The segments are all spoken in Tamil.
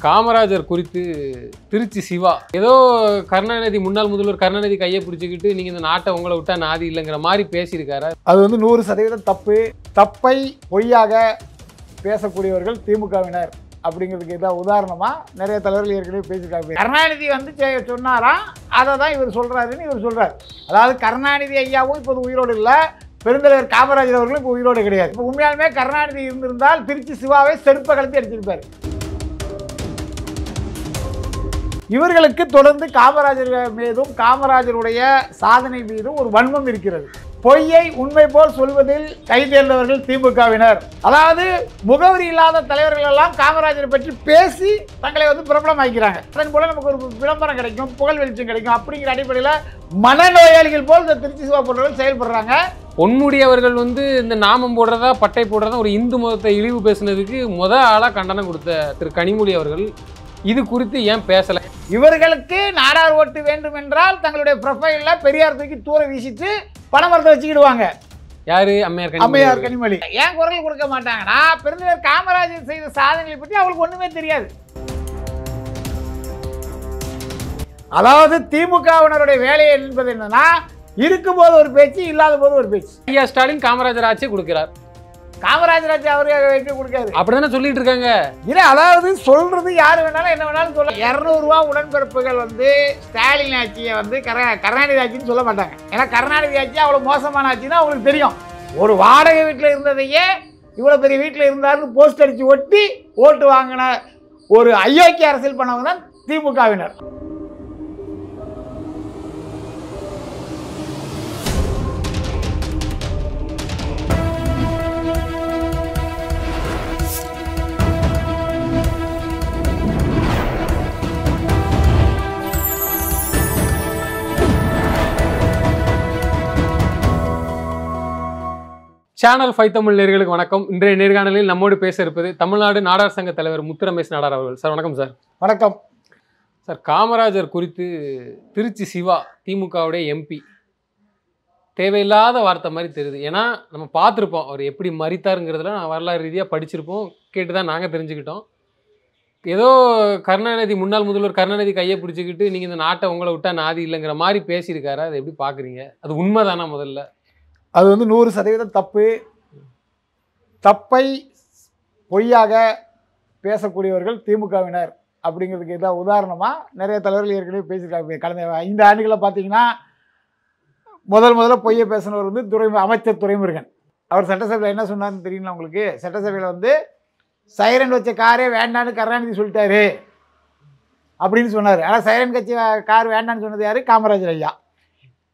காமராஜர் குறித்து திருச்சி சிவா ஏதோ கருணாநிதி முன்னாள் முதல்வர் கருணாநிதி கையை பிடிச்சிக்கிட்டு நீங்க இந்த நாட்டை உங்களை விட்டா நாதி இல்லைங்கிற மாதிரி பேசியிருக்காரு. அது வந்து 100% தப்பு. தப்பை பொய்யாக பேசக்கூடியவர்கள் திமுகவினர் அப்படிங்கிறதுக்கு இதான் உதாரணமா நிறைய தலைவர்கள் ஏற்கனவே பேசியிருக்காங்க. கருணாநிதி வந்து சொன்னாராம், அதை தான் இவர் சொல்றாருன்னு இவர் சொல்றாரு. அதாவது கருணாநிதி ஐயாவும் இப்போது உயிரோடு இல்லை, பெருந்தலைவர் காமராஜர் அவர்களும் இப்போ உயிரோடு கிடையாது. இப்போ உண்மையாலுமே கருணாநிதி இருந்திருந்தால் திருச்சி சிவாவை செருப்பை கலத்தி அடிச்சிருப்பாரு. இவர்களுக்கு தொடர்ந்து காமராஜர் மீதும் காமராஜருடைய சாதனை மீதும் ஒரு வன்மம் இருக்கிறது. பொய்யை உண்மை போல் சொல்வதில் கைதேர்ந்தவர்கள் திமுகவினர். அதாவது முகவரி இல்லாத தலைவர்கள் எல்லாம் காமராஜரை பற்றி பேசி தங்களை வந்து பிரபலமாக்கிறாங்க. அதன் போல நமக்கு ஒரு விளம்பரம் கிடைக்கும், புகழ் வெளிச்சம் கிடைக்கும் அப்படிங்கிற அடிப்படையில் மனநோயாளிகள் போல் இந்த திருச்சி சிவா போன்றவர்கள் செயல்படுறாங்க. பொன்முடி அவர்கள் வந்து இந்த நாமம் போடுறதா பட்டை போடுறதா ஒரு இந்து மதத்தை இழிவு பேசுனதுக்கு ஆளாக கண்டனம் கொடுத்த திரு கனிமொழி அவர்கள் இது குறித்து ஏன் பேசலை? இவர்களுக்கு நாடார் ஓட்டு வேண்டும் என்றால் தங்களுடைய ப்ரொஃபைலில் பெரியார் தூக்கி தூர வீசிட்டு பணமரத்தை வச்சுக்கிடுவாங்க. யாரு? அம்மையார் கனிமொழி. ஏன் குரல் கொடுக்க மாட்டாங்கன்னா பெருந்தலைவர் காமராஜர் செய்த சாதனைகளை பற்றி அவங்களுக்கு ஒண்ணுமே தெரியாது. அதாவது திமுகவினருடைய வேலை என்பது என்னன்னா, இருக்கும்போது ஒரு பேச்சு, இல்லாத போது ஒரு பேச்சு. ஐயா ஸ்டாலின் காமராஜர் ஆட்சி கொடுக்கிறார், காமராஜர் ஆட்சி அவரே வைக்க கொடுக்காரு அப்படிதானே சொல்லிட்டு இருக்காங்க. இல்லை, அதாவது சொல்றது யாரு வேணாலும் என்ன வேணாலும் சொல்ல. 200 ரூபா உடன்பிறப்புகள் வந்து ஸ்டாலின் ஆட்சியை வந்து கருணாநிதி ஆட்சின்னு சொல்ல மாட்டாங்க. ஏன்னா கருணாநிதி ஆட்சி அவ்வளோ மோசமான ஆட்சின்னா அவங்களுக்கு தெரியும். ஒரு வாடகை வீட்டில் இருந்ததையே இவ்வளோ பெரிய வீட்டில் இருந்தாருன்னு போஸ்ட் அடித்து ஒட்டி ஓட்டு வாங்கின ஒரு அயோக்கிய அரசியல் பண்ணவங்க தான் திமுகவினர். சேனல் 5 தமிழ் நேயர்களுக்கு வணக்கம். இன்றைய நேர்காணலில் நம்மோடு பேச இருப்பது தமிழ்நாடு நாடார் சங்க தலைவர் முத்துரமேஷ் நாடார் அவர்கள். சார் வணக்கம். சார் வணக்கம். சார், காமராஜர் குறித்து திருச்சி சிவா திமுகவுடைய எம்பி தேவையில்லாத வார்த்தை மாதிரி தெரியுது. ஏன்னா நம்ம பார்த்துருப்போம் அவர் எப்படி மறித்தாருங்கிறதுல வரலாறு ரீதியாக படிச்சிருப்போம், கேட்டு தான் நாங்கள் தெரிஞ்சுக்கிட்டோம். ஏதோ கருணாநிதி முன்னாள் முதல்வர் கருணாநிதி கையை பிடிச்சிக்கிட்டு நீங்கள் இந்த நாட்டை உங்களை விட்டா நாதி இல்லைங்கிற மாதிரி பேசியிருக்காரு. அதை எப்படி பார்க்குறீங்க? அது உண்மைதானா? முதல்ல அது வந்து 100% தப்பு. தப்பை பொய்யாக பேசக்கூடியவர்கள் திமுகவினர் அப்படிங்கிறதுக்கு இதான் உதாரணமாக நிறைய தலைவர்கள் ஏற்கனவே பேசியிருக்காங்க. கடந்த 5 ஆண்டுகளில் பார்த்தீங்கன்னா முதல்ல பொய்யை பேசினவர் வந்து அமைச்சர் துரைமுருகன். அவர் சட்டசபையில் என்ன சொன்னார்னு தெரியுங்களா உங்களுக்கு? சட்டசபையில் வந்து சைரன் வச்ச காரே வேண்டான்னு கருணாநிதி சொல்லிட்டாரு அப்படின்னு சொன்னார். ஆனால் சைரன் கட்சி கார் வேண்டான்னு சொன்னது யார்? காமராஜர் ஐயா.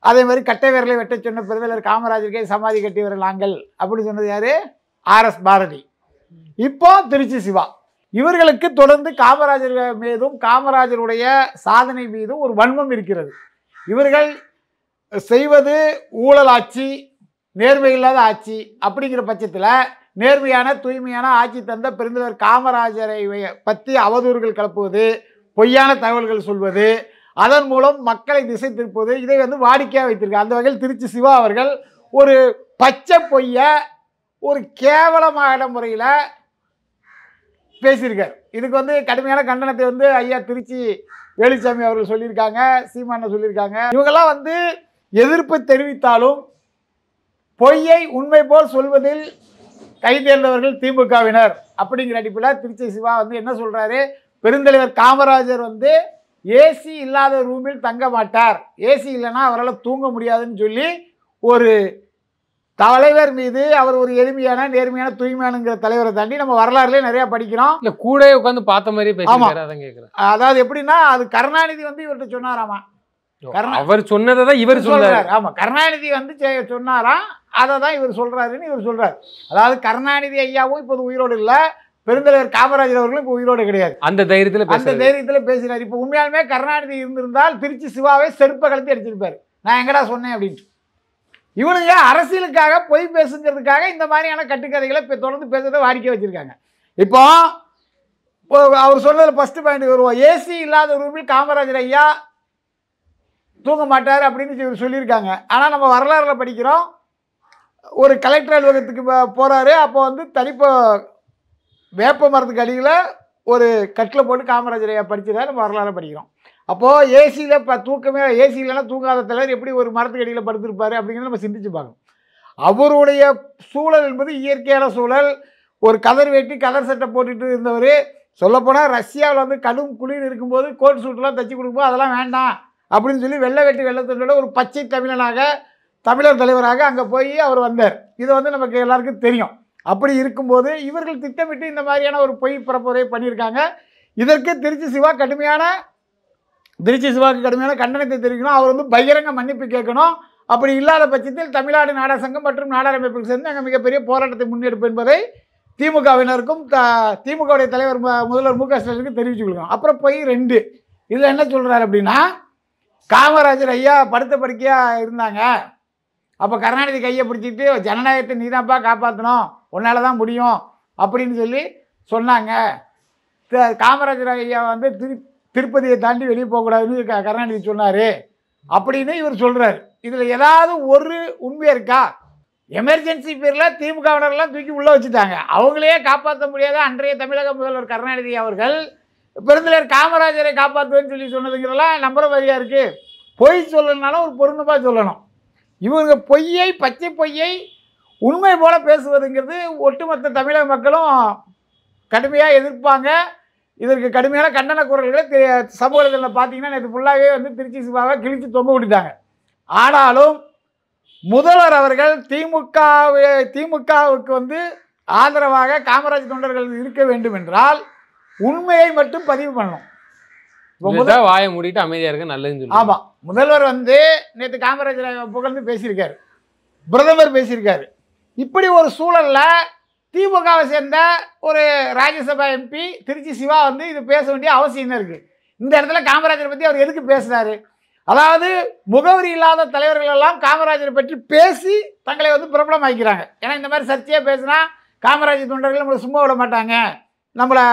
அதே மாதிரி கட்டை விரலை வெட்ட சொன்ன பெருந்தலைவர் காமராஜருக்கே சமாதி கட்டியவர்கள் நாங்கள் அப்படி சொன்னது யாரு? RS பாரதி. இப்போ திருச்சி சிவா. இவர்களுக்கு தொடர்ந்து காமராஜர் மீதும் காமராஜருடைய சாதனை மீதும் ஒரு வன்மம் இருக்கிறது. இவர்கள் செய்வது ஊழல் ஆட்சி, நேர்மை இல்லாத ஆட்சி. அப்படிங்கிற பட்சத்தில் நேர்மையான தூய்மையான ஆட்சி தந்த பெருந்தலைவர் காமராஜரை பற்றி அவதூறுகள் கிளப்புவது, பொய்யான தகவல்கள் சொல்வது, அதன் மூலம் மக்களை திசை திருப்பது, இதை வந்து வாடிக்கையாக வைத்திருக்காங்க. அந்த வகையில் திருச்சி சிவா அவர்கள் ஒரு பச்சை பொய்ய ஒரு கேவலமான முறையில் பேசியிருக்கார். இதுக்கு வந்து கடுமையான கண்டனத்தை வந்து ஐயா திருச்சி வேலுச்சாமி அவர்கள் சொல்லியிருக்காங்க, சீமானை சொல்லியிருக்காங்க. இவங்கெல்லாம் வந்து எதிர்ப்பு தெரிவித்தாலும் பொய்யை உண்மை போல் சொல்வதில் கைதேர்ந்தவர்கள் திமுகவினர் அப்படிங்கிற அடிப்படையில் திருச்சி சிவா வந்து என்ன சொல்கிறாரு? பெருந்தலைவர் காமராஜர் வந்து ஏசி இல்லாத ரூமில் தங்க மாட்டார், ஏசி இல்லைன்னா அவரால் தூங்க முடியாதுன்னு சொல்லி ஒரு தலைவர் மீது, அவர் ஒரு எளிமையான நேர்மையான தூய்மையானுங்கிற தலைவரை தாண்டி நம்ம வரலாறுலேயே நிறையா படிக்கிறோம். இல்லை, கூட உட்காந்து பார்த்த மாதிரியே பேசுகிறாரு. அதான் கேட்குறேன். அதாவது எப்படின்னா, அது கருணாநிதி வந்து இவர்கிட்ட சொன்னாராமா. அவர் சொன்னதை தான் இவர் சொல்றாரு. ஆமாம், கருணாநிதி வந்து சொன்னாராம், அதை தான் இவர் சொல்கிறாருன்னு இவர் சொல்கிறார். அதாவது கருணாநிதி ஐயாவும் இப்போது உயிரோடு இல்லை, பெருந்தலைவர் காமராஜர் அவர்களும் இப்போ உயிரோடு கிடையாது. அந்த தைரியத்தில் பேசினார். இப்போ உண்மையாலுமே கருணாநிதி இருந்திருந்தால் திருச்சி சிவாவை செருப்பை கலத்தி அடிச்சிருப்பாரு. நான் எங்கடா சொன்னேன் அப்படின்ட்டு. இவனுங்க அரசியலுக்காக பொய் பேசுங்கிறதுக்காக இந்த மாதிரியான கட்டுக்கதைகளை இப்போ தொடர்ந்து பேசுறதை வாடிக்கை வச்சிருக்காங்க. இப்போ அவர் சொன்னதில் ஃபர்ஸ்ட் பாயிண்ட் வருவோம். ஏசி இல்லாத ரூமில் காமராஜர் ஐயா தூங்க மாட்டார் அப்படின்னு சொல்லியிருக்காங்க. ஆனால் நம்ம வரலாறுல படிக்கிறோம், ஒரு கலெக்டர் அலுவலகத்துக்கு போகிறாரு. அப்போ வந்து வேப்ப மரத்துக்கு அடியில் ஒரு கட்டில் போட்டு காமராஜரை படித்ததாக நம்ம வரலாறு படிக்கிறோம். அப்போது ஏசியில் இப்போ தூக்கமே ஏசி இல்லைன்னா தூங்காத தலைவர் எப்படி ஒரு மரத்துக்கு அடியில் படுத்திருப்பார் அப்படிங்கிறத நம்ம சிந்திச்சு பார்க்கணும். அவருடைய சூழல் என்பது இயற்கையான சூழல். ஒரு கதர் வேட்டி கதர் சட்டை போட்டுட்டு இருந்தவர், சொல்லப்போனால் ரஷ்யாவில் வந்து கடும் குளிர் இருக்கும்போது கோட் சூட்லாம் தைச்சி கொடுக்கும்போது அதெல்லாம் வேண்டாம் அப்படின்னு சொல்லி வெள்ளை வேட்டி வெள்ளத்தோட ஒரு பச்சை தமிழனாக தமிழர் தலைவராக அங்கே போய் அவர் வந்தார். இது வந்து நமக்கு எல்லாருக்கும் தெரியும். அப்படி இருக்கும்போது இவர்கள் திட்டமிட்டு இந்த மாதிரியான ஒரு பொய் பரப்புரை பண்ணியிருக்காங்க. இதற்கு திருச்சி சிவாவுக்கு கடுமையான கண்டனத்தை தெரிவிக்கணும். அவர் வந்து பகிரங்க மன்னிப்பு கேட்கணும். அப்படி இல்லாத பட்சத்தில் தமிழ்நாடு நாடக சங்கம் மற்றும் நாடார் அமைப்புக்கு சேர்ந்து நாங்கள் மிகப்பெரிய போராட்டத்தை முன்னெடுப்பு என்பதை திமுகவினருக்கும் திமுகவுடைய தலைவர் முதல்வர் மு க ஸ்டாலினுக்கு தெரிவித்து கொடுக்கணும். அப்புறம் போய் 2 இதில் என்ன சொல்கிறார் அப்படின்னா, காமராஜர் ஐயா படுத்த படுக்கையாக இருந்தாங்க, அப்போ கருணாநிதி கையை பிடிச்சிட்டு ஜனநாயகத்தை நீ தான்ப்பா காப்பாற்றணும், உன்னால தான் முடியும் அப்படின்னு சொல்லி சொன்னாங்க. காமராஜர் ஐயா வந்து திருப்பதியை தாண்டி வெளியே போகக்கூடாதுன்னு கருணாநிதி சொன்னார் அப்படின்னு இவர் சொல்கிறார். இதில் ஏதாவது ஒரு உண்மை இருக்கா? எமர்ஜென்சி பேரில் திமுகவினரெல்லாம் தூக்கி உள்ளே வச்சுட்டாங்க. அவங்களையே காப்பாற்ற முடியாத அன்றைய தமிழக முதல்வர் கருணாநிதி அவர்கள் பெருந்தலைவர் காமராஜரை காப்பாற்றுவேன்னு சொல்லி சொன்னதுங்கிறதெல்லாம் நம்புற மாதிரியாக இருக்குது. பொய் சொல்லணுனாலும் ஒரு பொருந்தமாக சொல்லணும். இவங்க பொய்யை பச்சை பொய்யை உண்மை போல பேசுவதுங்கிறது ஒட்டுமொத்த தமிழக மக்களும் கடுமையாக எதிர்ப்பாங்க. இதற்கு கடுமையான கண்டன குரல்களை சமூகத்தில் பார்த்தீங்கன்னா நேற்று ஃபுல்லாகவே வந்து திருச்சி சிவாவை கிழித்து தொங்க விட்டுட்டாங்க. ஆனாலும் முதல்வர் அவர்கள் திமுகவுக்கு வந்து ஆதரவாக காமராஜ் தொண்டர்கள் இருக்க வேண்டும் என்றால் உண்மையை மட்டும் பதிவு பண்ணணும். வாயை மூடிட்டு அமைதியாக இருக்க நல்லதுன்னு. ஆமாம், முதல்வர் வந்து நேற்று காமராஜரை புகழ்ந்து பேசியிருக்காரு, பிரதமர் பேசியிருக்காரு. இப்படி ஒரு சூழலில் திமுகவை சேர்ந்த ஒரு ராஜ்யசபா எம்பி திருச்சி சிவா வந்து இது பேச வேண்டிய அவசியம் என்ன இருக்குது? இந்த இடத்துல காமராஜரை பற்றி அவர் எதுக்கு பேசுகிறாரு? அதாவது முகவரி இல்லாத தலைவர்கள் எல்லாம் காமராஜரை பற்றி பேசி தங்களை வந்து பிரபலமாக்கிறாங்க. ஏன்னா இந்த மாதிரி சர்ச்சையாக பேசுனா காமராஜர் தொண்டர்கள் நம்மளை சும்மா விட மாட்டாங்க, நம்மளை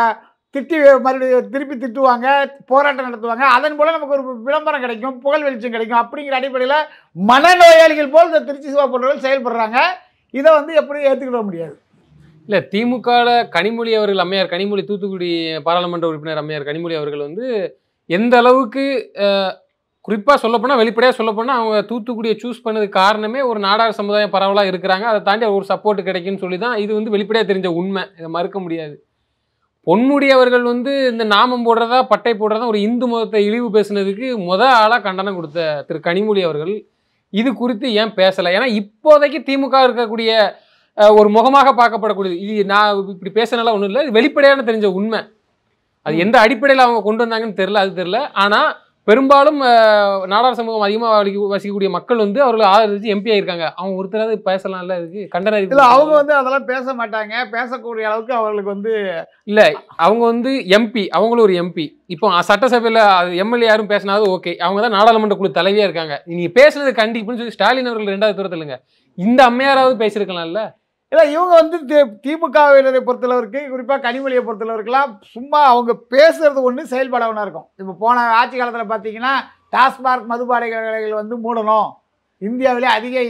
திட்டி மறுபடியும் திருப்பி திட்டுவாங்க, போராட்டம் நடத்துவாங்க, அதன் மூலம் நமக்கு ஒரு விளம்பரம் கிடைக்கும், புகழ் வெளிச்சம் கிடைக்கும். அப்படிங்கிற அடிப்படையில் மனநோயாளிகள் போல் இந்த திருச்சி சிவா போன்றவர்கள் செயல்படுறாங்க. இதை வந்து எப்படி ஏற்றுக்கிட முடியாது? இல்லை, திமுகவில் கனிமொழி அவர்கள், அம்மையார் கனிமொழி, தூத்துக்குடி பாராளுமன்ற உறுப்பினர் அம்மையார் கனிமொழி அவர்கள் வந்து எந்த அளவுக்கு குறிப்பாக சொல்லப்போனால் வெளிப்படையாக சொல்லப்போனால் அவங்க தூத்துக்குடியை சூஸ் பண்ணதுக்கு காரணமே ஒரு நாடார் சமுதாயம் பரவலாக இருக்கிறாங்க, அதை தாண்டி ஒரு சப்போர்ட் கிடைக்குன்னு சொல்லி தான். இது வந்து வெளிப்படையாக தெரிஞ்ச உண்மை, இதை மறுக்க முடியாது. பொன்முடி அவர்கள் வந்து இந்த நாமம் போடுறதா பட்டை போடுறதா ஒரு இந்து மதத்தை இழிவு பேசுனதுக்கு ஆளாக கண்டனம் கொடுத்த திரு கனிமொழி அவர்கள் இது குறித்து ஏன் பேசலை? ஏன்னா இப்போதைக்கு திமுக இருக்கக்கூடிய ஒரு முகமாக பார்க்கப்படக்கூடியது. இது நான் இப்படி பேசுனால ஒன்றும் இல்லை, இது வெளிப்படையான தெரிஞ்ச உண்மை. அது எந்த அடிப்படையில் அவங்க கொண்டு வந்தாங்கன்னு தெரியல, அது தெரியல. ஆனால் பெரும்பாலும் நாடார் சமூகம் அதிகமாக வசிக்கக்கூடிய மக்கள் வந்து அவர்கள் ஆதரிச்சு எம்பி ஆயிருக்காங்க. அவங்க ஒருத்தராவது பேசலாம்ல, இதுக்கு கண்டனம் இல்லை. அவங்க வந்து அதெல்லாம் பேச மாட்டாங்க, பேசக்கூடிய அளவுக்கு அவர்களுக்கு வந்து இல்லை. அவங்க வந்து எம்பி, அவங்களும் ஒரு எம்பி. இப்போ சட்டசபையில் எம்எல்ஏ யாரும் பேசினாவது ஓகே, அவங்க தான் நாடாளுமன்ற குழு தலைவியாக இருக்காங்க. நீங்கள் பேசுனது கண்டிப்புன்னு சொல்லி ஸ்டாலின் அவர்கள் 2வது தூரத்தில் இல்லைங்க, இந்த அம்மையாராவது பேசியிருக்கலாம்ல. இல்லை, இவங்க வந்து திமுகவினரை பொறுத்தளவுக்கு, குறிப்பாக கனிமொழியை பொறுத்தளவுக்குலாம் சும்மா அவங்க பேசுறது ஒன்று செயல்பட ஒன்றா இருக்கும். இப்போ போன ஆட்சி காலத்தில் பார்த்தீங்கன்னா டாஸ்மார்க் மதுபான கடைகள் வந்து மூடணும், இந்தியாவிலே அதிக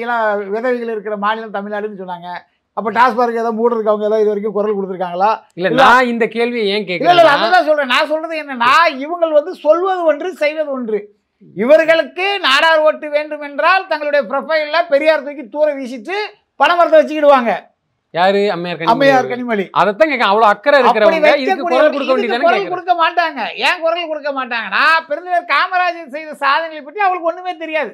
விதவைகள் இருக்கிற மாநிலம் தமிழ்நாடுன்னு சொன்னாங்க. அப்போ டாஸ்மார்க் ஏதாவது மூடுறதுக்கு அவங்க ஏதாவது இது வரைக்கும் குரல் கொடுத்துருக்காங்களா? இல்லை, நான் இந்த கேள்வியை ஏன் கேட்கல? இல்லை, அதுதான் சொல்கிறேன். நான் சொல்கிறது என்னன்னா, இவங்க வந்து சொல்வது ஒன்று செய்வது ஒன்று. இவர்களுக்கு நாடார் ஓட்டு வேண்டும் என்றால் தங்களுடைய ப்ரொஃபைலில் பெரியார் தூக்கி தூர வீசிட்டு பணமரத்தை வச்சுக்கிடுவாங்க. யாரு? அம்மையார் கனிமொழி. அதைத்தான் கேட்க, அவ்வளோ அக்கறை இருக்கிறவங்க இதுக்கு குரல் கொடுக்க வேண்டியதானே? குரல் கொடுக்க மாட்டாங்க. ஏன் குரல் கொடுக்க மாட்டாங்கன்னா, பெருந்தலைவர் காமராஜர் செய்த சாதனைகளை பற்றி அவங்களுக்கு ஒன்றுமே தெரியாது.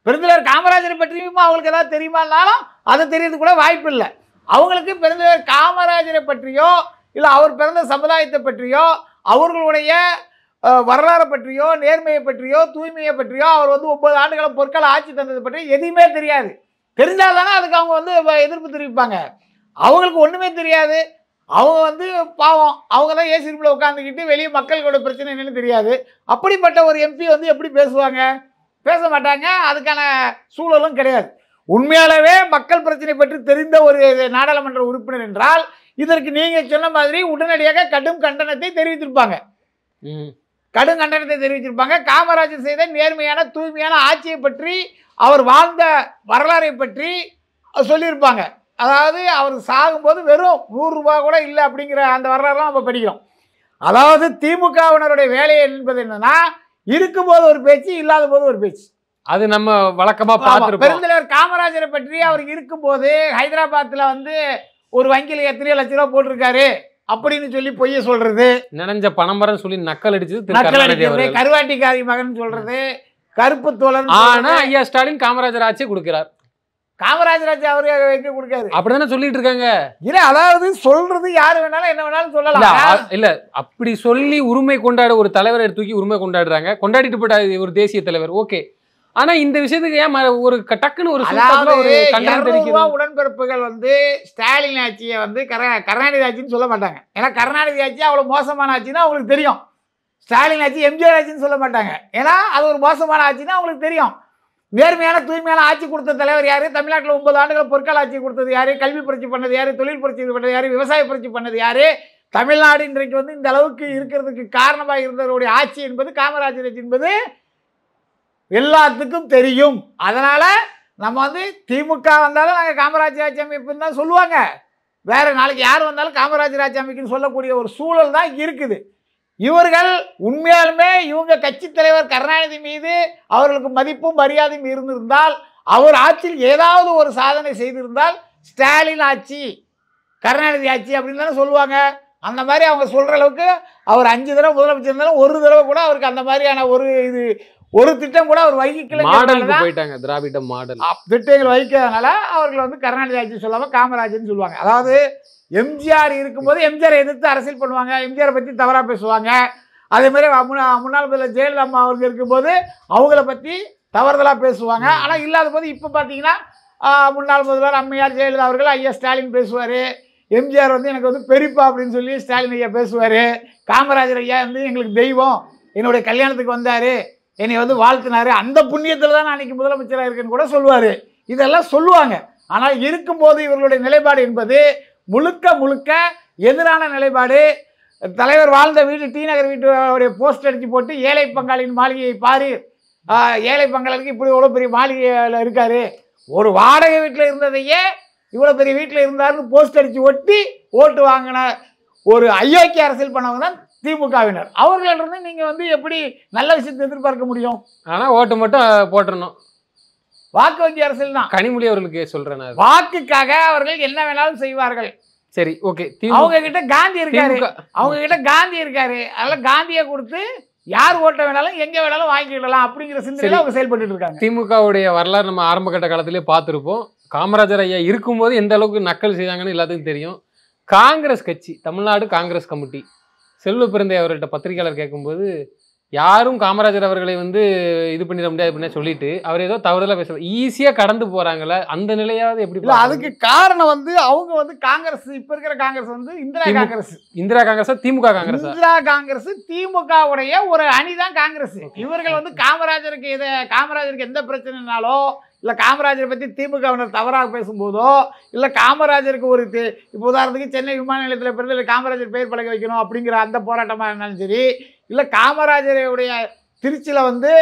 பெருந்தலைவர் காமராஜரை பற்றியும் அவங்களுக்கு ஏதாவது தெரியுமானாலும் அது தெரியறது கூட வாய்ப்பு இல்லை. அவங்களுக்கு பெருந்தலைவர் காமராஜரை பற்றியோ இல்லை அவர் பிறந்த சமுதாயத்தை பற்றியோ அவர்களுடைய வரலாறை பற்றியோ நேர்மையை பற்றியோ தூய்மையை பற்றியோ அவர் வந்து 9 ஆண்டுகாலம் பொற்கால ஆட்சி தந்ததை பற்றி எதுவுமே தெரியாது. தெரிஞ்சால் தானே அதுக்கு அவங்க வந்து எதிர்ப்பு தெரிவிப்பாங்க. அவங்களுக்கு ஒன்றுமே தெரியாது. அவங்க வந்து பாவம், அவங்க தான் ஏசி ரூமில் உட்காந்துக்கிட்டு வெளியே மக்களோட பிரச்சனை என்னன்னு தெரியாது. அப்படிப்பட்ட ஒரு எம்பி வந்து எப்படி பேசுவாங்க? பேச மாட்டாங்க. அதுக்கான சூழலும் கிடையாது. உண்மையாலவே மக்கள் பிரச்சனை பற்றி தெரிந்த ஒரு நாடாளுமன்ற உறுப்பினர் என்றால் இதற்கு நீங்கள் சொன்ன மாதிரி உடனடியாக கடும் கண்டனத்தை தெரிவித்திருப்பாங்க. காமராஜர் செய்த நேர்மையான தூய்மையான ஆட்சியை பற்றி, அவர் வாழ்ந்த வரலாறை பற்றி சொல்லியிருப்பாங்க. அதாவது அவர் சாகும்போது வெறும் 100 ரூபா கூட இல்லை அப்படிங்கிற அந்த வரலாறுலாம் நம்ம படிக்கிறோம். அதாவது திமுகவினருடைய வேலை என்பது என்னன்னா, இருக்கும்போது ஒரு பேச்சு, இல்லாத போது ஒரு பேச்சு. அது நம்ம வழக்கமா பார்த்திருப்போம். பெருந்தலைவர் காமராஜரை பற்றி அவர் இருக்கும்போது ஹைதராபாத்ல வந்து ஒரு வங்கியில் எத்தனையோ லட்ச ரூபா போட்டிருக்காரு அப்படின்னு சொல்லி பொய்ய சொல்றது, நினைஞ்ச பணம்பரன்னு சொல்லி நக்கல் அடிச்சது திரு நக்கல் கருணாநிதி அடிக்கிறது, அவர்கள். கருவாட்டிக்காரி மகன் சொல்றது, கருப்பு தோழன். ஆனா ஐயா ஸ்டாலின் காமராஜர் ஆட்சியை கொடுக்கிறார். காமராஜர் ஆட்சி அவரு வைக்க கொடுக்காரு. அப்படிதானே சொல்லிட்டு இருக்காங்க. இல்ல, அதாவது சொல்றது யாரு வேணாலும் என்ன வேணாலும் சொல்லலாம். இல்ல அப்படி சொல்லி உரிமை கொண்டாட ஒரு தலைவரை தூக்கி உரிமை கொண்டாடுறாங்க. கொண்டாடிட்டு போட்ட ஒரு தேசிய தலைவர், ஓகே. ஆனா இந்த விஷயத்துக்கு ஏன் ஒரு டக்குன்னு ஒரு உடன்பிறப்புகள் வந்து ஸ்டாலின் ஆட்சியை வந்து கருணாநிதி ஆட்சின்னு சொல்ல மாட்டாங்க. ஏன்னா கருணாநிதி ஆட்சி அவ்வளவு மோசமான ஆட்சின்னு அவங்களுக்கு தெரியும். ஸ்டாலின் ஆட்சி எம்ஜிஆர் ஆட்சின்னு சொல்ல மாட்டாங்க. ஏன்னா அது ஒரு மோசமான ஆட்சின்னு அவங்களுக்கு தெரியும். நேர்மையான தூய்மையான ஆட்சி கொடுத்த தலைவர் யாரு? தமிழ்நாட்டில் 9 ஆண்டுகள் பொற்கால ஆட்சி கொடுத்தது யாரு? கல்வி புரட்சி பண்ணது யாரு? தொழில் புரட்சி பண்ணது யாரு? விவசாய புரட்சி பண்ணது யாரு? தமிழ்நாடு இன்றைக்கு வந்து இந்த அளவுக்கு இருக்கிறதுக்கு காரணமாக இருந்தவருடைய ஆட்சி என்பது காமராஜர் ஆட்சி என்பது எல்லாத்துக்கும் தெரியும். அதனால நம்ம வந்து திமுக வந்தாலும் நாங்கள் காமராஜர் ஆட்சி அமைப்புன்னு தான் சொல்லுவாங்க. வேற நாளைக்கு யார் வந்தாலும் காமராஜர் ஆட்சி அமைக்குன்னு சொல்லக்கூடிய ஒரு சூழல் தான் இருக்குது. இவர்கள் உண்மையாலுமே இவங்க கட்சி தலைவர் கருணாநிதி மீது அவர்களுக்கு மதிப்பும் மரியாதையும் இருந்திருந்தால், அவர் ஆட்சியில் ஏதாவது ஒரு சாதனை செய்திருந்தால் ஸ்டாலின் ஆட்சி கருணாநிதி ஆட்சி அப்படின்னு தானே சொல்லுவாங்க. அந்த மாதிரி அவங்க சொல்கிற அளவுக்கு அவர் 5 தடவை முதலமைச்சர் இருந்தாலும் ஒரு தடவை கூட அவருக்கு அந்த மாதிரியான ஒரு திட்டம் கூட அவர் வகிக்கல. போயிட்டாங்க திராவிட மாடல் திட்டங்கள் வகிக்கிறதுனால அவர்கள் வந்து கருணாநிதி ஆட்சி சொல்லாம காமராஜர்னு சொல்லுவாங்க. அதாவது எம்ஜிஆர் இருக்கும்போது எம்ஜிஆர் எதிர்த்து அரசியல் பண்ணுவாங்க, எம்ஜிஆரை பற்றி தவறாக பேசுவாங்க. அதே மாதிரி முன்னாள் முதல்வர் ஜெயலலிதா அம்மா அவர்கள் இருக்கும்போது அவங்கள பற்றி தவறுதலாக பேசுவாங்க. ஆனால் இல்லாத போது இப்போ பார்த்தீங்கன்னா முன்னாள் முதல்வர் அம்மையார் ஜெயலலிதா அவர்கள் ஐயா ஸ்டாலின் பேசுவார். எம்ஜிஆர் வந்து எனக்கு வந்து பெரியப்பா அப்படின்னு சொல்லி ஸ்டாலின் ஐயா பேசுவார். காமராஜர் ஐயா வந்து எங்களுக்கு தெய்வம், என்னுடைய கல்யாணத்துக்கு வந்தார், என்னை வந்து வாழ்த்தினார், அந்த புண்ணியத்தில் தான் நான் அன்றைக்கி முதலமைச்சராக இருக்கேன்னு கூட சொல்லுவார். இதெல்லாம் சொல்லுவாங்க. ஆனால் இருக்கும்போது இவர்களுடைய நிலைப்பாடு என்பது முழுக்க எதிரான நிலைப்பாடு. தலைவர் வாழ்ந்த வீடு டி நகர் வீட்டுடைய போஸ்ட் அடித்து போட்டு ஏழை பங்காளின் மாளிகையை பாரு, ஏழை பங்காளிக்கு இப்படி இவ்வளோ பெரிய மாளிகையில் இருக்காரு, ஒரு வாடகை வீட்டில் இருந்ததையே இவ்வளோ பெரிய வீட்டில் இருந்தாருன்னு போஸ்ட் அடித்து ஒட்டி ஓட்டு வாங்கின ஒரு அயோக்கிய அரசியல் பண்ணவங்க தான் திமுகவினர். அவர்களிருந்து நீங்கள் வந்து எப்படி நல்ல விஷயத்தை எதிர்பார்க்க முடியும்? ஆனால் ஓட்டு மட்டும் போட்டுடணும். வாக்கு வங்கி அரசியல் தான். கனிமொழி அவர்களுக்கு சொல்றேன், வாக்குக்காக அவர்கள் என்ன வேணாலும் செய்வார்கள். சரி, ஓகே. அவங்க கிட்ட காந்தி இருக்காரு, அதனால காந்தியை கொடுத்து யார் ஓட்ட வேணாலும் எங்க வேணாலும் வாங்கிடலாம் அப்படிங்கிற சிந்தனையில அவங்க செயல்பட்டு இருக்காங்க. திமுகவுடைய வரலாறு நம்ம ஆரம்ப கட்ட காலத்திலே பார்த்துருப்போம். காமராஜர் ஐயா இருக்கும்போது எந்த அளவுக்கு நக்கல் செய்தாங்கன்னு எல்லாத்துக்கும் தெரியும். காங்கிரஸ் கட்சி, தமிழ்நாடு காங்கிரஸ் கமிட்டி, செல்வ பிறந்தை அவர்கிட்ட பத்திரிகையாளர் கேட்கும்போது யாரும் காமராஜர் அவர்களை வந்து இது பண்ணிட முடியாது அப்படின்னு சொல்லிட்டு அவர் ஏதோ தவறுதலா பேசுறாரு. ஈஸியா கடந்து போறாங்கல்ல, அந்த நிலையாவது எப்படி? அதுக்கு காரணம் வந்து அவங்க வந்து காங்கிரஸ், இப்ப இருக்கிற காங்கிரஸ் வந்து இந்திரா காங்கிரஸ் திமுக காங்கிரஸ், இந்திரா காங்கிரஸ் திமுகவுடைய ஒரு அணிதான் காங்கிரஸ். இவர்கள் வந்து காமராஜருக்கு எந்த பிரச்சனைனாலோ, இல்லை காமராஜரை பற்றி திமுகவினர் தவறாக பேசும்போதோ, இல்லை காமராஜருக்கு ஒரு இப்போ உதாரணத்துக்கு சென்னை விமான நிலையத்தில் பிறந்த காமராஜர் பெயர் பழக வைக்கணும் அப்படிங்கிற அந்த போராட்டமாக இருந்தாலும் சரி, இல்லை காமராஜருடைய திருச்சியில் வந்து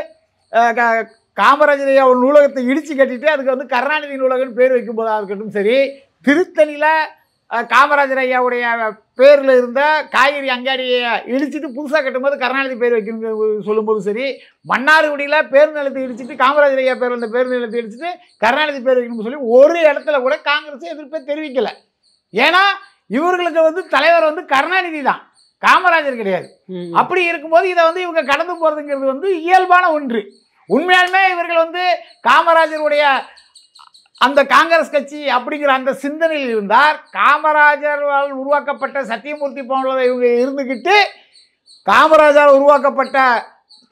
காமராஜரையா ஒரு நூலகத்தை இடித்து கட்டிட்டு அதுக்கு வந்து கருணாநிதி நூலகம்னு பேர் வைக்கும்போதாக இருக்கட்டும் சரி, திருத்தணியில் காமராஜர் ஐயாவுடைய பேரில் இருந்த காய்கறி அங்காடியை இடிச்சிட்டு புதுசாக கட்டும்போது கருணாநிதி பேர் வைக்கணும் சொல்லும்போது சரி, மன்னார்குடியில் பேர் நிலத்தை இடிச்சிட்டு காமராஜர் ஐயா பேர் அந்த பேர் நிலத்தை இடிச்சிட்டு கருணாநிதி பேர் வைக்கணும்னு சொல்லி ஒரு இடத்துல கூட காங்கிரஸ் எதிர்ப்பை தெரிவிக்கலை. ஏன்னா இவர்களுக்கு வந்து தலைவர் வந்து கருணாநிதி தான், காமராஜர் கிடையாது. அப்படி இருக்கும்போது இதை வந்து இவங்க கடந்து போகிறதுங்கிறது வந்து இயல்பான ஒன்று. உண்மையாலுமே இவர்கள் வந்து காமராஜருடைய அந்த காங்கிரஸ் கட்சி அப்படிங்கிற அந்த சிந்தனையில் இருந்தார், காமராஜரால் உருவாக்கப்பட்ட சத்தியமூர்த்தி போன்றதை இவங்க இருந்துக்கிட்டு காமராஜரால் உருவாக்கப்பட்ட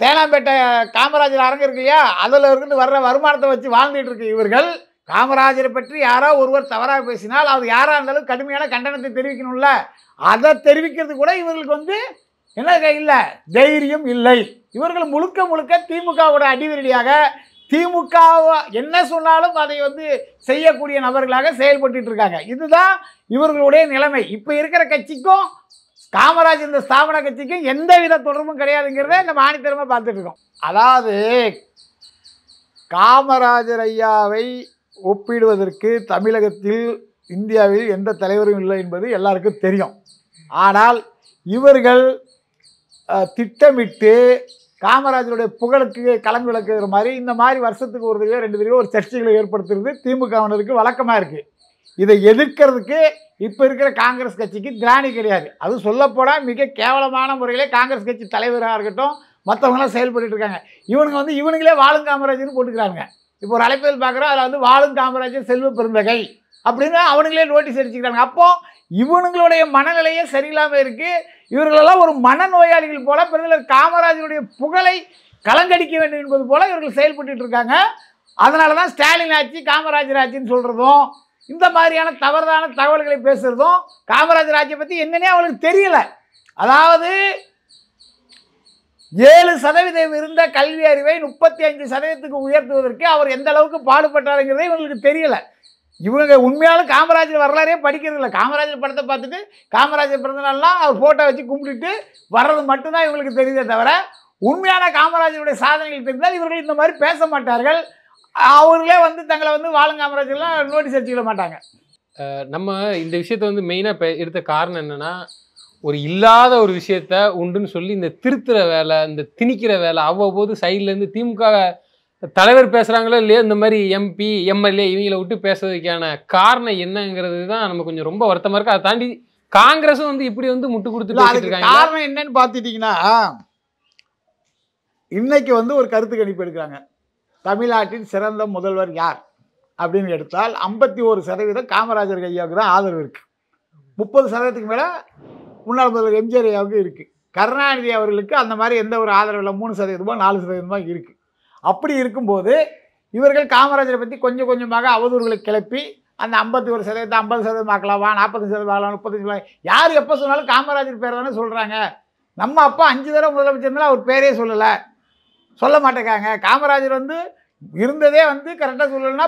தேனாம்பேட்டை காமராஜர் அரங்கு இருக்கு இல்லையா, அதில் இருந்து வர்ற வருமானத்தை வச்சு வாழ்ந்துட்டு இருக்கு இவர்கள். காமராஜரை பற்றி யாரோ ஒருவர் தவறாக பேசினால் அவர் யாராக இருந்தாலும் கடுமையான கண்டனத்தை தெரிவிக்கணும்ல, அதை தெரிவிக்கிறது கூட இவர்களுக்கு வந்து என்ன இல்லை, தைரியம் இல்லை. இவர்கள் முழுக்க திமுகவோட அடிவரடியாக திமுக என்ன சொன்னாலும் அதை வந்து செய்யக்கூடிய நபர்களாக செயல்பட்டு இருக்காங்க. இதுதான் இவர்களுடைய நிலைமை. இப்போ இருக்கிற கட்சிக்கும் காமராஜர் இந்த ஸ்தாபன கட்சிக்கும் எந்தவித தொடர்பும் கிடையாதுங்கிறத நம்ம ஆணித்தரமாக பார்த்துட்டு இருக்கோம். அதாவது காமராஜர் ஐயாவை ஒப்பிடுவதற்கு தமிழகத்தில் இந்தியாவில் எந்த தலைவரும் இல்லை என்பது எல்லாருக்கும் தெரியும். ஆனால் இவர்கள் திட்டமிட்டு காமராஜருடைய புகழுக்கு கலங்கு விளக்குற மாதிரி இந்த மாதிரி வருஷத்துக்கு ஒரு தடவையோ 2 தடவையோ ஒரு சர்ச்சைகளை ஏற்படுத்துறது திமுகவினருக்கு வழக்கமாக இருக்குது. இதை எதிர்க்கிறதுக்கு இப்போ இருக்கிற காங்கிரஸ் கட்சிக்கு திராணி கிடையாது. அது சொல்லப்போனால் மிக கேவலமான முறையிலே காங்கிரஸ் கட்சி தலைவராக இருக்கட்டும் மற்றவங்களாம் செயல்பட்டு இருக்காங்க. இவனுங்க வந்து இவனுங்களே வாழும் காமராஜர்னு போட்டுக்கிறாங்க. இப்போ ஒரு அழைப்பில் பார்க்குறோம், அதில் வந்து வாழும் காமராஜர் செல்வ பெருந்தகை அப்படின்னு அவனுங்களே நோட்டீஸ் அடிச்சுக்கிறாங்க. அப்போது இவனுங்களுடைய மனநிலையே சரியில்லாமல் இருக்குது. இவர்களெல்லாம் ஒரு மனநோயாளிகள் போல பெருந்தலைவர் காமராஜருடைய புகழை கலங்கடிக்க வேண்டும் என்பது போல இவர்கள் செயல்பட்டு இருக்காங்க. அதனால தான் ஸ்டாலின் ஆட்சி காமராஜர் ஆட்சின்னு சொல்கிறதும் இந்த மாதிரியான தவறான தகவல்களை பேசுகிறதும் காமராஜர் ஆட்சியை பற்றி என்னன்னே அவளுக்கு தெரியல. அதாவது 7% இருந்த கல்வி அறிவை 35% உயர்த்துவதற்கு அவர் எந்த அளவுக்கு பாடுபட்டாருங்கிறதே இவங்களுக்கு தெரியல. இவங்க உண்மையாலும் காமராஜர் வரலாறே படிக்கிறது இல்லை. காமராஜர் படத்தை பார்த்துட்டு காமராஜர் பிறந்தநாள்லாம் அவர் ஃபோட்டோ வச்சு கும்பிட்டுட்டு வர்றது மட்டும்தான் இவங்களுக்கு தெரியுதே தவிர உண்மையான காமராஜருடைய சாதனைகள் தெரிந்தால் இவர்கள் இந்த மாதிரி பேச மாட்டார்கள். அவர்களே வந்து தங்களை வந்து வாழும் காமராஜர்லாம் நோட்டீஸ் அடிச்சுக்க மாட்டாங்க. நம்ம இந்த விஷயத்தை வந்து மெயினாக எடுத்த காரணம் என்னென்னா, ஒரு இல்லாத ஒரு விஷயத்த உண்டுன்னு சொல்லி இந்த திருத்துற வேலை, இந்த திணிக்கிற வேலை அவ்வப்போது சைட்லேருந்து திமுக தலைவர் பேசுகிறாங்களோ இல்லையோ இந்த மாதிரி எம்பி எம்எல்ஏ இவங்களை விட்டு பேசுறதுக்கான காரணம் என்னங்கிறது தான் நம்ம கொஞ்சம் ரொம்ப வருத்தமாக இருக்குது. அதை தாண்டி காங்கிரஸும் வந்து இப்படி வந்து முட்டு கொடுத்து அதுக்கு காரணம் என்னன்னு பார்த்துட்டிங்கன்னா, இன்னைக்கு வந்து ஒரு கருத்து கணிப்பு எடுக்கிறாங்க. தமிழ்நாட்டின் சிறந்த முதல்வர் யார் அப்படின்னு எடுத்தால் 51% காமராஜர் ஐயாவுக்கு தான் ஆதரவு இருக்குது. 30%க்கு மேலே முன்னாள் முதல்வர் எம்ஜிஆர் ஐயாவுக்கு இருக்குது. கருணாநிதி அவர்களுக்கு அந்த மாதிரி எந்த ஒரு ஆதரவு இல்லை, 3%, 4% இருக்குது. அப்படி இருக்கும்போது இவர்கள் காமராஜரை பற்றி கொஞ்சம் கொஞ்சமாக அவதூறுகளை கிளப்பி அந்த 51%, 50% ஆக்கலாமா, 40% ஆகலாம், 35%. யார் எப்போ சொன்னாலும் காமராஜர் பேர் தானே சொல்கிறாங்க. நம்ம அப்பா 5 தடவை முதலமைச்சர்னால அவர் பேரே சொல்லலை, சொல்ல மாட்டேங்காங்க. காமராஜர் வந்து இருந்ததே வந்து கரெக்டாக சொல்லலைன்னா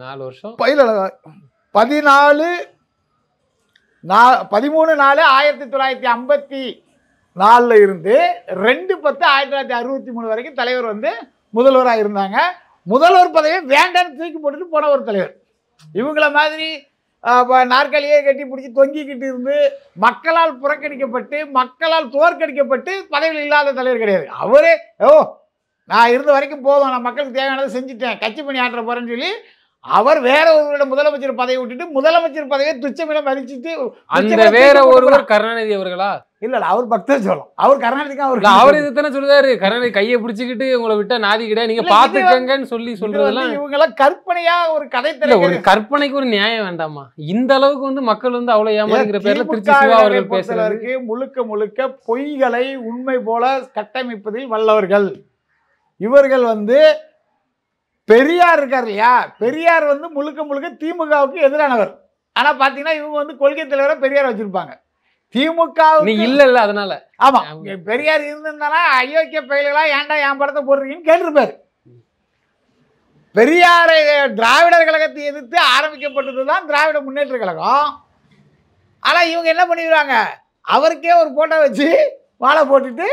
4 வருஷம் 13/4/1954 இருந்து 2/10/1963 வரைக்கும் தலைவர் வந்து முதல்வராக இருந்தாங்க. முதல்வர் பதவியை வேண்டான்னு தூக்கி போட்டுட்டு போன ஒரு தலைவர். இவங்கள மாதிரி நாற்காலியே கட்டி பிடிச்சி தொங்கிக்கிட்டு இருந்து மக்களால் புறக்கணிக்கப்பட்டு மக்களால் தோற்கடிக்கப்பட்டு பதவியில் இல்லாத தலைவர் கிடையாது. அவரே நான் இருந்த வரைக்கும் போதும், நான் மக்களுக்கு தேவையானதை செஞ்சுட்டேன், கட்சி பணி ஆற்ற போகிறேன்னு சொல்லி அவர் வேற ஒருவரோட முதலமைச்சர் பதவி விட்டுட்டு முதலமைச்சர் பதவியை துச்சமிடம் மதிச்சுட்டு அந்த வேற ஒருவர் கருணாநிதி அவர்களா? இல்ல அவர் பக்தர் சொல்லும். அவர் கருணாநிதிக்கு அவர் இதுதானே சொல்லுவாரு, கருணாநிதி கையை பிடிச்சிக்கிட்டு உங்களை விட்டா நாதி கிடையாது, நீங்க பாத்துக்கங்கன்னு சொல்லி சொல்றதெல்லாம் இவங்க எல்லாம் கற்பனையா ஒரு கதை தெரியல. ஒரு கற்பனைக்கு ஒரு நியாயம் வேண்டாமா? இந்த அளவுக்கு வந்து மக்கள் வந்து அவ்வளவு ஏமாந்துக்கிற பேர்ல திருச்சி சிவா அவர்கள் பேசுறதுக்கு முழுக்க முழுக்க பொய்களை உண்மை போல கட்டமைப்பதில் வல்லவர்கள் இவர்கள். வந்து பெரியார் இருக்கார் இல்லையா, பெரியார் வந்து முழுக்க முழுக்க திமுகவுக்கு எதிரானவர். ஆனா பாத்தீங்கன்னா இவங்க வந்து கொள்கை தலைவரை பெரியார் வச்சிருப்பாங்க. திமுக இல்ல அதனால ஆமா பெரியார் இருந்திருந்தானா அயோக்கிய பயிர்களா ஏன்டா என் படத்தை போடுறீங்கன்னு கேட்டிருப்பாரு. பெரியாரை திராவிடர் கழகத்தை எதிர்த்து ஆரம்பிக்கப்பட்டதுதான் திராவிட முன்னேற்ற கழகம். ஆனா இவங்க என்ன பண்ணிடுவாங்க, அவருக்கே ஒரு போட்டோ வச்சு மாலை போட்டுட்டு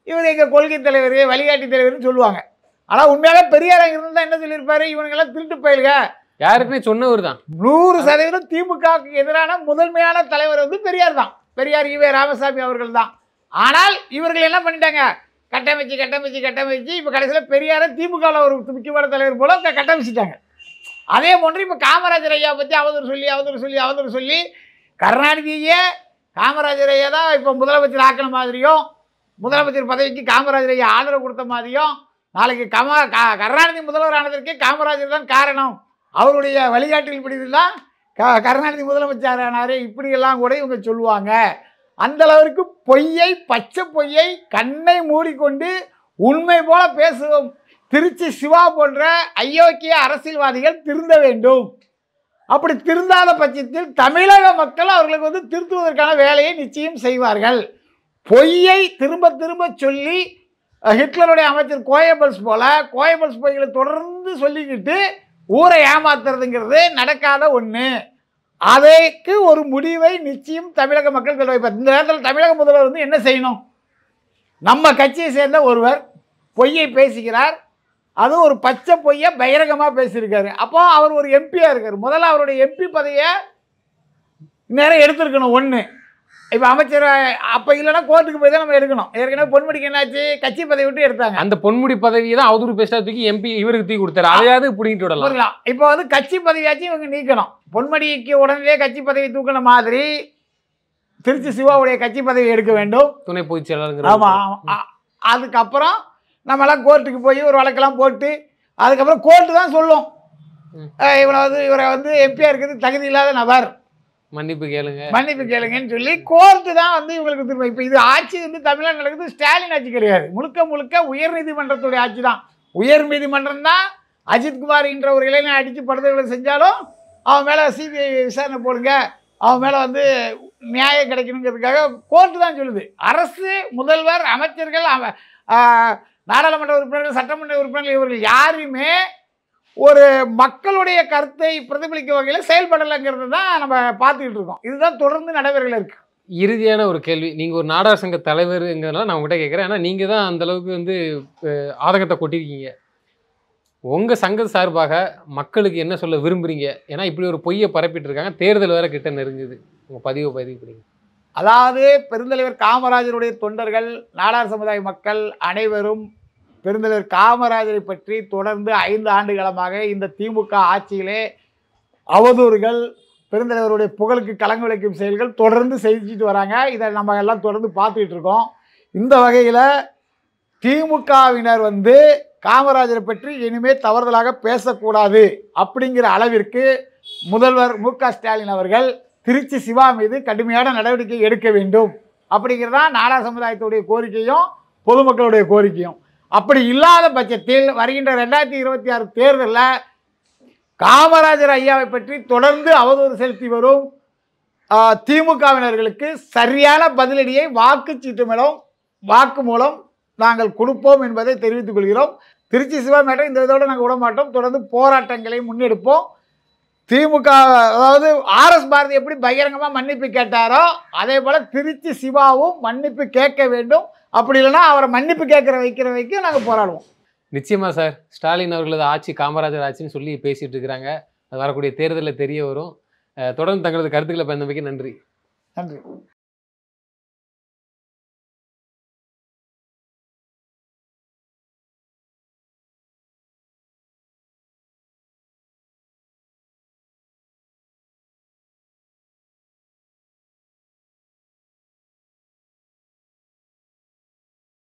இவர் எங்க கொள்கை தலைவர் வழிகாட்டி தலைவர்னு சொல்லுவாங்க. ஆனா உண்மையாவே பெரியார் இருந்தா என்ன சொல்லியிருப்பாரு, இவனுங்கெல்லாம் திருட்டு பயிலுக. யாருக்குமே சொன்னவர் தான். 100% திமுகவுக்கு எதிரான முதன்மையான தலைவர் வந்து பெரியார் தான். பெரியார் ஈவே ராமசாமி அவர்கள் தான். ஆனால் இவர்கள் என்ன பண்ணிட்டாங்க, கட்டமைச்சு இப்போ கடைசியில் பெரியாரை திமுகவில் ஒரு முக்கியமான தலைவர் போல கட்டமைச்சிட்டாங்க. அதே போன்று இப்போ காமராஜர் ஐயா பற்றி அவதூறு சொல்லி கருணாநிதியே காமராஜர் ஐயா தான் இப்போ முதலமைச்சர் ஆக்கின மாதிரியும் முதலமைச்சர் பதவிக்கு காமராஜர் ஐயா ஆதரவு கொடுத்த மாதிரியும் நாளைக்கு கருணாநிதி முதல்வர் ஆனதற்கே காமராஜர் தான் காரணம், அவருடைய வழிகாட்டில் பிடிதான் கருணாநிதி முதலமைச்சர் ஆனார், இப்படியெல்லாம் கூட இவங்க சொல்லுவாங்க. அந்த அளவிற்கு பொய்யை பச்சை பொய்யை கண்ணை மூடிக்கொண்டு உண்மை போல பேசுவோம். திருச்சி சிவா போன்ற அயோக்கிய அரசியல்வாதிகள் திருந்த வேண்டும். அப்படி திருந்தாத பட்சத்தில் தமிழக மக்கள் அவர்களுக்கு வந்து திருத்துவதற்கான வேலையை நிச்சயம் செய்வார்கள். பொய்யை திரும்ப திரும்ப சொல்லி ஹிட்லருடைய அமைச்சர் கோயபல்ஸ் போல கோயபல்ஸ் பொய்களை தொடர்ந்து சொல்லிக்கிட்டு ஊரை ஏமாத்துறதுங்கிறது நடக்காத ஒன்று. அதற்கு ஒரு முடிவை நிச்சயம் தமிழக மக்கள் தெரிவிப்பார். இந்த நேரத்தில் தமிழக முதல்வர் வந்து என்ன செய்யணும், நம்ம கட்சியை சேர்ந்த ஒருவர் பொய்யை பேசுகிறார், அது ஒரு பச்சை பொய்யை பகிரங்கமாக பேசியிருக்காரு. அப்போ அவர் ஒரு எம்பியாக இருக்கார். முதல்ல அவருடைய எம்பி பதவியை நேரம் எடுத்திருக்கணும். ஒன்று இப்போ அமைச்சர் அப்போ இல்லைன்னா கோர்ட்டுக்கு போய் தான் நம்ம எடுக்கணும். ஏற்கனவே பொன்முடிக்கு என்னாச்சு, கட்சி பதவி விட்டு எடுத்தாங்க. அந்த பொன்முடி பதவியை தான் அவதூறு பேஸ்டா தூக்கி எம்பி இவருக்கு தூக்கி கொடுத்தாரு. அதையாவது பிடிங்கிட்டு விடலாம். இப்போ வந்து கட்சி பதவியாச்சும் இவங்க நீக்கணும். பொன்முடிக்கு உடனே கட்சி பதவி தூக்கின மாதிரி திருச்சி சிவாவுடைய கட்சி பதவி எடுக்க வேண்டும். துணை பொதுச் செயலாளர். ஆமாம். அதுக்கப்புறம் நம்மளாம் கோர்ட்டுக்கு போய் ஒரு வழக்கெல்லாம் போட்டு அதுக்கப்புறம் கோர்ட்டு தான் சொல்லும் இவரை வந்து எம்பியா இருக்கிறது தகுதி இல்லாத நபர், மன்னிப்பு கேளுங்கன்னு சொல்லி கோர்ட்டு தான் வந்து இவங்களுக்கு திரும்ப. இப்போ இது ஆட்சி வந்து தமிழ்நாடு நடக்குது, ஸ்டாலின் ஆட்சி கிடையாது. முழுக்க முழுக்க உயர்நீதிமன்றத்துடைய ஆட்சி தான். உயர்நீதிமன்றம் தான் அஜித்குமார் என்ற ஒரு இளைஞனை அடித்து படுகொலை செஞ்சாலும் அவன் மேலே சிபிஐ விசாரணை போடுங்க, அவன் மேலே வந்து நியாயம் கிடைக்கணுங்கிறதுக்காக கோர்ட்டு தான் சொல்லுது. அரசு, முதல்வர், அமைச்சர்கள், நாடாளுமன்ற உறுப்பினர்கள், சட்டமன்ற உறுப்பினர்கள் இவர்கள் யாருமே ஒரு மக்களுடைய கருத்தை பிரதிபலிக்கும் வகையில் செயல்படலைங்கிறது தான் நம்ம பார்த்துக்கிட்டு இருக்கோம். இதுதான் தொடர்ந்து நடைமுறையில் இருக்கு. இறுதியான ஒரு கேள்வி, நீங்கள் ஒரு நாடார் சங்க தலைவருங்கிறதுனால நான் உங்கள்கிட்ட கேட்குறேன். ஏன்னா நீங்கள் தான் அந்தளவுக்கு வந்து ஆதங்கத்தை கொட்டிருக்கீங்க. உங்கள் சங்க சார்பாக மக்களுக்கு என்ன சொல்ல விரும்புகிறீங்க? ஏன்னா இப்படி ஒரு பொய்யை பரப்பிட்டு இருக்காங்க, தேர்தல் வேறு கிட்ட நெருங்குது. உங்கள் பதிவு. அதாவது பெருந்தலைவர் காமராஜருடைய தொண்டர்கள், நாடார் சமுதாய மக்கள் அனைவரும் பெருந்தலைவர் காமராஜரை பற்றி தொடர்ந்து 5 ஆண்டு காலமாக இந்த திமுக ஆட்சியிலே அவதூறுகள், பெருந்தலைவருடைய புகழுக்கு களங்கு விளைக்கும் செயல்கள் தொடர்ந்து செஞ்சுட்டு வராங்க. இதை நம்ம எல்லாம் தொடர்ந்து பார்த்துக்கிட்டு இருக்கோம். இந்த வகையில் திமுகவினர் வந்து காமராஜரை பற்றி இனிமேல் தவறுதலாக பேசக்கூடாது அப்படிங்கிற அளவிற்கு முதல்வர் மு.க. ஸ்டாலின் அவர்கள் திருச்சி சிவா மீது கடுமையான நடவடிக்கை எடுக்க வேண்டும் அப்படிங்கிறதான் நாடார் சமுதாயத்துடைய கோரிக்கையும் பொதுமக்களுடைய கோரிக்கையும். அப்படி இல்லாத பட்சத்தில் வருகின்ற 2026 தேர்தலில் காமராஜர் ஐயாவை பற்றி தொடர்ந்து அவதூறு செலுத்தி வரும் திமுகவினர்களுக்கு சரியான பதிலடியை வாக்கு மூலம் நாங்கள் கொடுப்போம் என்பதை தெரிவித்துக் கொள்கிறோம். திருச்சி சிவா மேட்டர் இந்த இதோடு நாங்கள் விட மாட்டோம். தொடர்ந்து போராட்டங்களை முன்னெடுப்போம். திமுக, அதாவது ஆர்எஸ் பாரதி எப்படி பகிரங்கமாக மன்னிப்பு கேட்டாரோ அதே போல் திருச்சி சிவாவும் மன்னிப்பு கேட்க வேண்டும். அப்படி இல்லைன்னா அவரை மன்னிப்பு வைக்கிற வரைக்கும் நாங்கள் போராடுவோம். நிச்சயமாக சார். ஸ்டாலின் அவர்களது ஆட்சி காமராஜர் ஆட்சின்னு சொல்லி பேசிகிட்டு இருக்கிறாங்க. அது வரக்கூடிய தேர்தலில் தெரிய வரும். தொடர்ந்து தங்களது கருத்துக்களை பயந்தமைக்கு நன்றி.